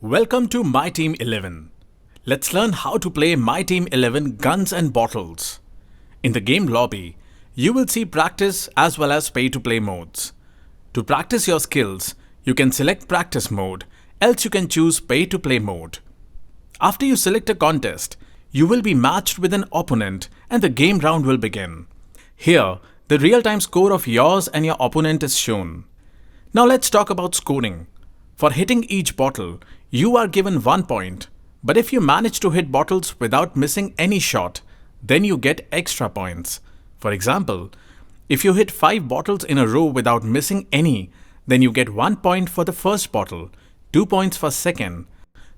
Welcome to My Team 11. Let's learn how to play My Team 11 Guns and Bottles. In the game lobby, you will see practice as well as pay-to-play modes. To practice your skills, you can select practice mode, else you can choose pay-to-play mode. After you select a contest, you will be matched with an opponent and the game round will begin. Here, the real-time score of yours and your opponent is shown. Now let's talk about scoring. For hitting each bottle, you are given 1 point, but if you manage to hit bottles without missing any shot, then you get extra points. For example, if you hit 5 bottles in a row without missing any, then you get 1 point for the first bottle, 2 points for second,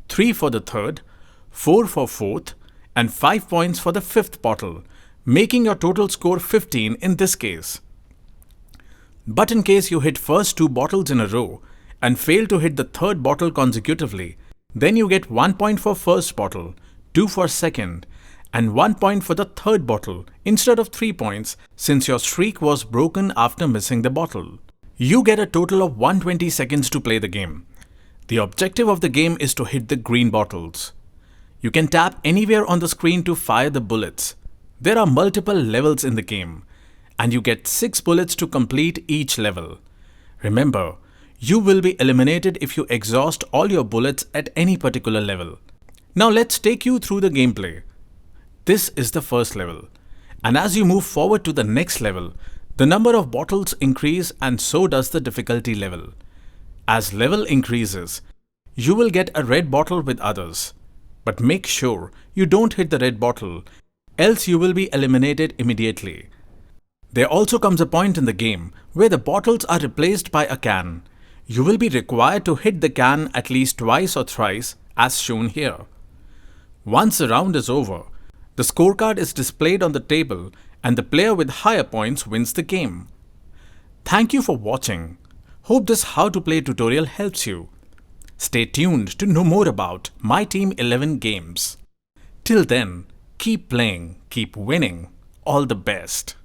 3 for the third, 4 for fourth, and 5 points for the fifth bottle, making your total score 15 in this case. But in case you hit first 2 bottles in a row, and fail to hit the third bottle consecutively, then you get 1 point for first bottle, 2 for second, and 1 point for the third bottle instead of 3 points since your streak was broken after missing the bottle. You get a total of 120 seconds to play the game. The objective of the game is to hit the green bottles. You can tap anywhere on the screen to fire the bullets. There are multiple levels in the game, and you get 6 bullets to complete each level. Remember, you will be eliminated if you exhaust all your bullets at any particular level. Now let's take you through the gameplay. This is the first level, and as you move forward to the next level, the number of bottles increase and so does the difficulty level. As level increases, you will get a red bottle with others, but make sure you don't hit the red bottle, else you will be eliminated immediately. There also comes a point in the game where the bottles are replaced by a can. You will be required to hit the can at least twice or thrice as shown here. Once the round is over, the scorecard is displayed on the table and the player with higher points wins the game. Thank you for watching. Hope this how to play tutorial helps you. Stay tuned to know more about My Team 11 games. Till then, keep playing, keep winning. All the best.